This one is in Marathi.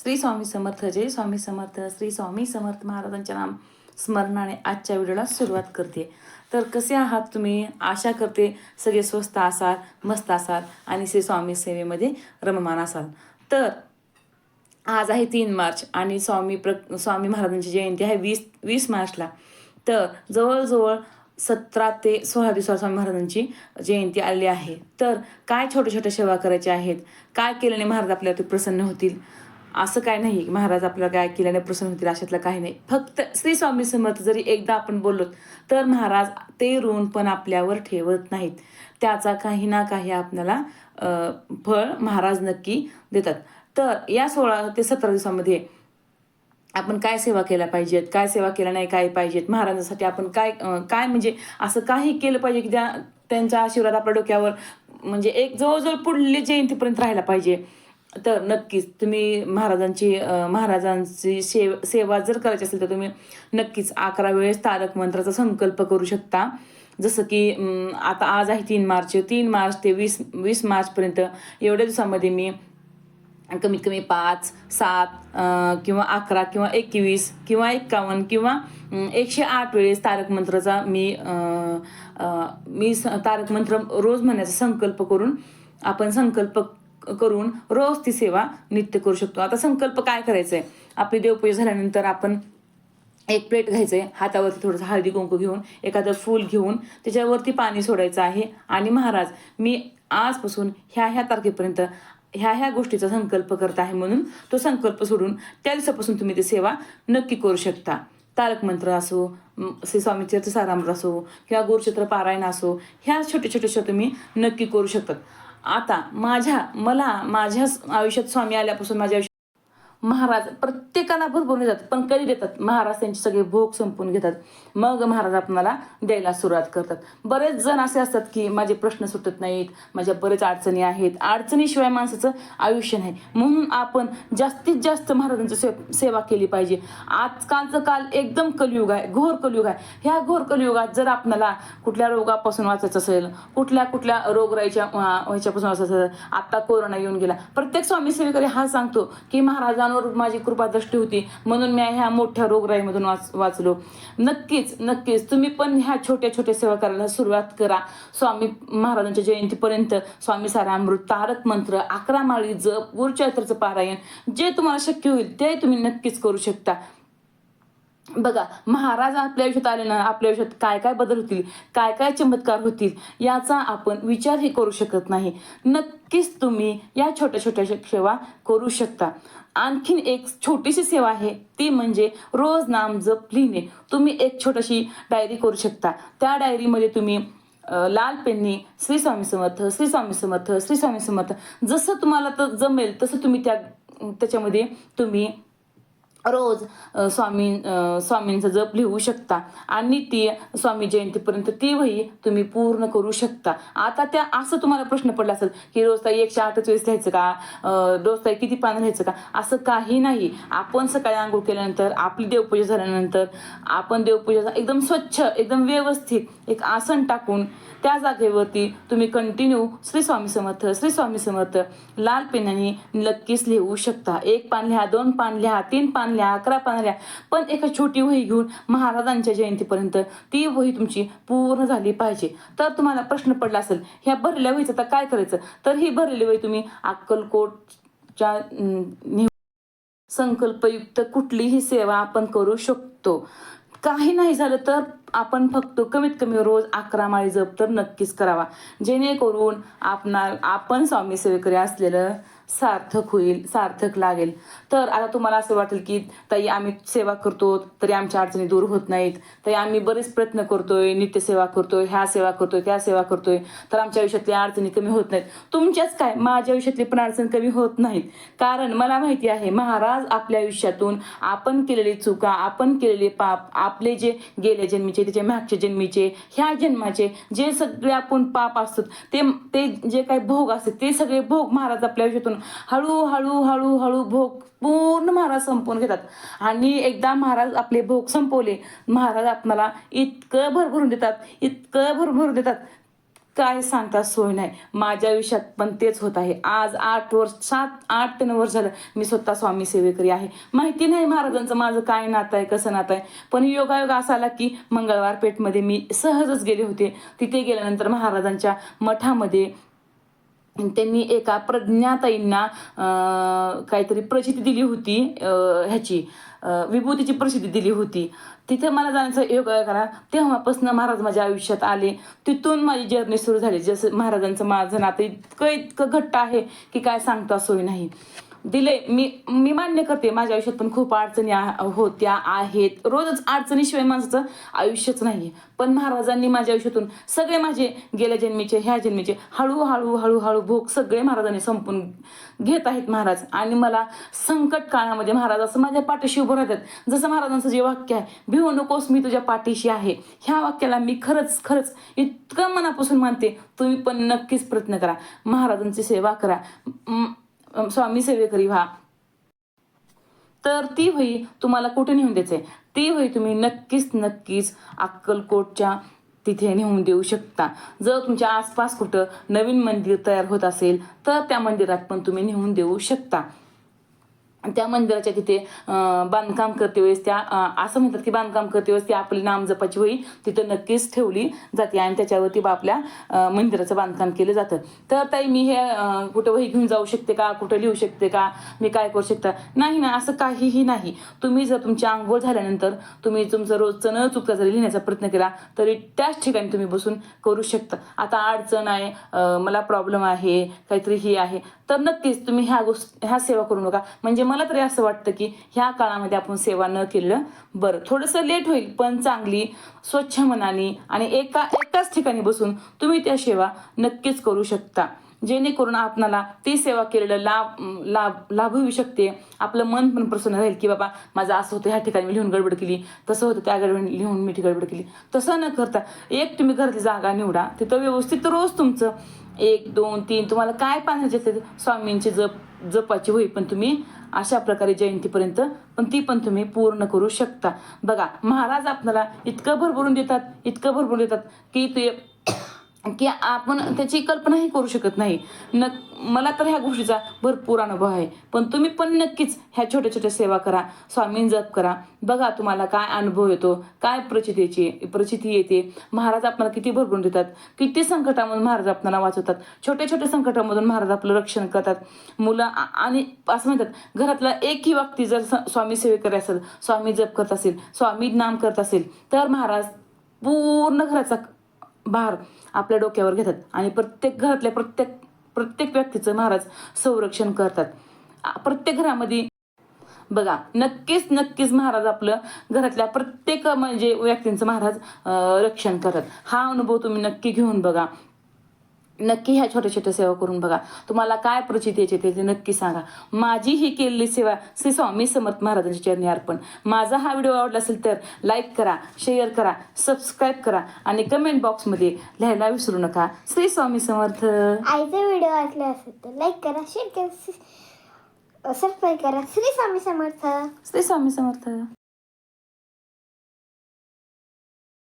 श्री स्वामी समर्थ. जय स्वामी समर्थ. श्री स्वामी समर्थ महाराजांच्या नाम स्मरणाने आजच्या व्हिडिओला सुरुवात करते. तर कसे आहात तुम्ही? आशा करते सगळे स्वस्त असाल, मस्त असाल आणि श्री स्वामी सेवेमध्ये रममान असाल. तर आज आहे 3 मार्च आणि स्वामी महाराजांची जयंती आहे 20 मार्चला. तर जवळजवळ 17 ते 16 दिवसात स्वामी महाराजांची जयंती आलेली आहे. तर काय छोट्या छोट्या सेवा करायच्या आहेत, काय केल्याने महाराज आपल्यावरती प्रसन्न होतील, असं काय नाही महाराज आपल्याला काय केल्याने प्रसन्न होतील अशातलं काही नाही. फक्त श्री स्वामी समर्थ जरी एकदा आपण बोललो तर महाराज ते ऋण पण आपल्यावर ठेवत नाहीत. त्याचा काही ना काही आपल्याला फळ महाराज नक्की देतात. तर या 16 ते 17 दिवसामध्ये आपण काय सेवा केल्या पाहिजेत, काय सेवा केल्या नाही काय पाहिजेत, महाराजांसाठी आपण काय काय म्हणजे असं काही केलं पाहिजे की त्यांचा आशीर्वाद आपल्या डोक्यावर म्हणजे एक जवळजवळ पुढली जयंतीपर्यंत राहायला पाहिजे. तर नक्कीच तुम्ही महाराजांची सेवा जर करायची असेल तर तुम्ही नक्कीच 11 वेळेस तारक मंत्राचा संकल्प करू शकता. जसं की आता आज आहे 3 मार्च. 3 मार्च ते 20 मार्चपर्यंत एवढ्या दिवसामध्ये मी कमीत कमी 5, 7 किंवा 11 किंवा 21 किंवा 51 किंवा 108 वेळेस तारक मंत्राचा मी तारक मंत्र रोज म्हणण्याचा संकल्प करून रोज ती सेवा नित्य करू शकतो. आता संकल्प काय करायचा आहे, आपली देवपूजा झाल्यानंतर आपण एक प्लेट घ्यायचं आहे, हातावरती थोडंसं हळदी कुंकू घेऊन एखादं फूल घेऊन त्याच्यावरती पाणी सोडायचं आहे आणि महाराज मी आजपासून ह्या तारखेपर्यंत ह्या गोष्टीचा संकल्प करत आहे म्हणून तो संकल्प सोडून त्या दिवसापासून तुम्ही ती सेवा नक्की करू शकता. तारक मंत्र असो, श्री स्वामी चरित्रसारामृत असो किंवा गुरुचरित्र पारायण असो, ह्या छोट्या छोट्याशा तुम्ही नक्की करू शकतात. आता माझ्या आयुष्यात स्वामी आल्यापासून माझ्या आयुष्यात महाराज प्रत्येकाला भरभरून देतात. पण कधी देतात? महाराज त्यांचे सगळे भोग संपून घेतात, मग महाराज आपल्याला द्यायला सुरुवात करतात. बरेच जण असे असतात की माझे प्रश्न सुटत नाहीत, माझ्या बरेच अडचणी आहेत, अडचणीशिवाय माणसाचं आयुष्य नाही. म्हणून आपण जास्तीत जास्त महाराजांची सेवा केली पाहिजे. आजकालचं काल एकदम कलियुग आहे, घोर कलियुग आहे. ह्या घोर कलियुगात जर आपल्याला कुठल्या रोगापासून वाचायचं असेल, कुठल्या रोगराईच्या ह्याच्यापासून वाचायचं असेल, आता कोरोना येऊन गेला, प्रत्येक स्वामी सेवेकरी हा सांगतो की महाराजांवर माझी कृपादृष्टी होती म्हणून मी ह्या मोठ्या रोगराईमधून वाचलो. नक्कीच तुम्ही पण ह्या छोट्या छोट्या सेवा करायला सुरुवात करा. स्वामी महाराजांच्या जयंतीपर्यंत स्वामी सारामृत, तारक मंत्र, 11 माळी जप, गुरुचरित्राचं पारायण जे तुम्हाला शक्य होईल ते तुम्ही नक्कीच करू शकता. बघा, महाराज आपल्या आयुष्यात आले ना, आपल्या आयुष्यात काय काय बदल होतील, काय काय चमत्कार होतील याचा आपण विचारही करू शकत नाही. नक्कीच तुम्ही या छोट्या छोट्या सेवा करू शकता. आणखीन एक छोटीशी सेवा आहे ती म्हणजे रोज नाम जप लिहिणे. तुम्ही एक छोटीशी डायरी करू शकता. त्या डायरीमध्ये तुम्ही लाल पेननी श्री स्वामी समर्थ, श्री स्वामी समर्थ, श्री स्वामी समर्थ जसं तुम्हाला तर जमेल तसं तुम्ही त्याच्यामध्ये तुम्ही रोज स्वामींचा जप लिहू शकता आणि ती स्वामी जयंतीपर्यंत ती वही तुम्ही पूर्ण करू शकता. आता असं तुम्हाला प्रश्न पडला असेल की रोज ताई 108 वेळेस लिहायचं का, रोज ताई किती पानं लिहायचं का, असं काही नाही. आपण सकाळी आंघोळ केल्यानंतर, आपली देवपूजा झाल्यानंतर आपण देवपूजा एकदम स्वच्छ, एकदम व्यवस्थित एक आसन टाकून त्या जागेवरती तुम्ही कंटिन्यू श्री स्वामी समर्थ, श्री स्वामी समर्थ लाल पेनाने नक्कीच लिहू शकता. 1 पान लिहा, 2 पान लिहा, 3 पान लिहा, 11 पान लिहा, पण एका छोटी वही घेऊन महाराजांच्या जयंतीपर्यंत ती वही तुमची पूर्ण झाली पाहिजे. तर तुम्हाला प्रश्न पडला असेल ह्या भरलेल्या वहीचं आता काय करायचं, तर ही भरलेली वही तुम्ही अक्कलकोटच्या संकल्पयुक्त कुठलीही सेवा आपण करू शकतो. काही नाही झालं तर आपण फक्त कमीत कमी रोज 11 माळी जप तर नक्कीच करावा, जेणेकरून आपण स्वामी सेवेकरी असलेलं सार्थक होईल, सार्थक लागेल. तर आता तुम्हाला असं वाटेल की ताई आम्ही सेवा करतो तरी आमच्या अडचणी दूर होत नाहीत, ताई आम्ही बरेच प्रयत्न करतोय, नित्यसेवा करतोय, ह्या सेवा करतोय, त्या सेवा करतोय, तर आमच्या आयुष्यातल्या अडचणी कमी होत नाहीत. तुमच्याच काय, माझ्या आयुष्यातली पण अडचण कमी होत नाहीत. कारण मला माहिती आहे महाराज आपल्या आयुष्यातून आपण केलेली चुका, आपण केलेले पाप, आपले जे गेल्या जन्मीचे, त्याचे मागच्या जन्मीचे, ह्या जन्माचे जे सगळे आपण पाप असतात ते जे काही भोग असतात ते सगळे भोग महाराज आपल्या आयुष्यातून हळू भोग पूर्ण महाराज संपवून घेतात. आणि एकदा महाराज आपले भोग संपवले, महाराज आपल्याला इतकं भरभरून देतात काय सांगता सोय नाही. माझ्या आयुष्यात पण तेच होत आहे. आज 7-8 ते 9 वर्ष झालं मी स्वतः स्वामी सेवेकरी आहे. माहिती नाही महाराजांचं माझं काय नातं आहे, कसं नातं आहे, पण योगायोग असा आला की मंगळवार पेठमध्ये मी सहजच गेले होते. तिथे गेल्यानंतर महाराजांच्या मठामध्ये त्यांनी एका प्रज्ञाताईंना काहीतरी प्रचिती दिली होती, ह्याची विभूतीची प्रसिद्धी दिली होती. तिथे मला जाण्याचा योग आला. तेव्हापासून महाराज माझ्या आयुष्यात आले. तिथून माझी जर्नी सुरू झाली. जसं महाराजांचं माझं नातं इतकं घट्ट आहे की काय सांगता सोय नाही. दिले मी मान्य करते, माझ्या आयुष्यात पण खूप अडचणी होत्या, आहेत. रोजच अडचणीशिवाय माणसाचं आयुष्यच नाही. पण महाराजांनी माझ्या आयुष्यातून सगळे माझे गेल्या जन्मीचे ह्या जन्मीचे हळूहळू भोग सगळे महाराजांनी संपून घेत आहेत महाराज. आणि मला संकट काळामध्ये महाराज असं माझ्या पाठीशी उभं राहतात. जसं महाराजांचं जे वाक्य आहे, भिवू नकोस मी तुझ्या पाठीशी आहे, ह्या वाक्याला मी खरंच इतकं मनापासून मानते. तुम्ही पण नक्कीच प्रयत्न करा, महाराजांची सेवा करा, स्वामी सेवेकरी व्हा. तर ती वही तुम्हाला कुठे नेऊन द्यायचंय, ती वही तुम्ही नक्कीच अक्कलकोटच्या तिथे नेऊन देऊ शकता. जर तुमच्या आसपास कुठं नवीन मंदिर तयार होत असेल तर त्या मंदिरात पण तुम्ही नेऊन देऊ शकता. त्या मंदिराच्या तिथे बांधकाम करते वेळेस त्या असं म्हणतात की बांधकाम करते वेळेस ती आपली नामजपाची वही तिथं नक्कीच ठेवली जाते आणि त्याच्यावरती आपल्या मंदिराचं बांधकाम केलं जातं. तर ताई मी हे कुठं वही घेऊन जाऊ शकते का, कुठं लिहू शकते का, मी काय करू शकता, नाही ना, असं काहीही नाही. तुम्ही जर तुमची आंघोळ झाल्यानंतर तुम्ही तुमचं रोजचं न चुकता जरी लिहिण्याचा प्रयत्न केला तरी त्याच ठिकाणी तुम्ही बसून करू शकता. आता अडचण आहे, मला प्रॉब्लेम आहे, काहीतरी ही आहे, तर नक्कीच तुम्ही ह्या सेवा करू नका. म्हणजे मला तरी असं वाटतं की ह्या काळामध्ये आपण सेवा न केलं बरं. थोडंसं लेट होईल पण चांगली स्वच्छ मनाने आणि एकाच ठिकाणी बसून तुम्ही त्या सेवा नक्कीच करू शकता. जेणेकरून आपणाला ती सेवा केलेला लाभ होऊ शकते. आपलं मन पण प्रसन्न राहील की बाबा माझं असं होतं, ह्या ठिकाणी मी लिहून गडबड केली, तसं होतं त्या लिहून मी गडबड केली. तसं न करता तुम्ही घरातली जागा निवडा, तिथं व्यवस्थित रोज तुमचं 1, 2, 3 तुम्हाला काय पाहिजे ते स्वामींची जपाची वही पण तुम्ही अशा प्रकारे जयंतीपर्यंत पण ती पण तुम्ही पूर्ण करू शकता. बघा महाराज आपल्याला इतकं भरभरून देतात की आपण त्याची कल्पनाही करू शकत नाही. मला तर ह्या गोष्टीचा भरपूर अनुभव आहे. पण तुम्ही पण नक्कीच ह्या छोट्या सेवा करा, स्वामीं जप करा. बघा तुम्हाला काय अनुभव येतो, काय प्रचिती येते. महाराज आपल्याला किती भरभरून देतात, किती संकटामधून महाराज आपल्याला वाचवतात. छोट्या संकटामधून महाराज आपलं रक्षण करतात. मुलं आणि असं म्हणतात घरातला एकही व्यक्ती जर स्वामी सेवेकरी असेल, स्वामी जप करत असेल, स्वामी नाम करत असेल तर महाराज पूर्ण घराचा भार आपल्या डोक्यावर घेतात आणि प्रत्येक घरातल्या प्रत्येक व्यक्तीचं महाराज संरक्षण करतात. प्रत्येक घरामध्ये बघा नक्कीच महाराज आपलं घरातल्या प्रत्येक म्हणजे व्यक्तींचं महाराज रक्षण करतात. हा अनुभव तुम्ही नक्की घेऊन बघा. नक्की ह्या छोट्या सेवा करून बघा. तुम्हाला काय प्रचिती यायचे ते नक्की सांगा. माझी ही केलेली सेवा श्री स्वामी समर्थ महाराजांच्या चरणी अर्पण. माझा हा व्हिडिओ आवडला असेल तर लाईक करा, शेअर करा, सबस्क्राईब करा आणि कमेंट बॉक्समध्ये लिहायला विसरू नका. श्री स्वामी समर्थ. आईचे व्हिडिओ ऐकले असेल तर लाईक करा, शेअर करा, सबस्क्राईब करा. श्री स्वामी समर्थ. श्री स्वामी समर्थ.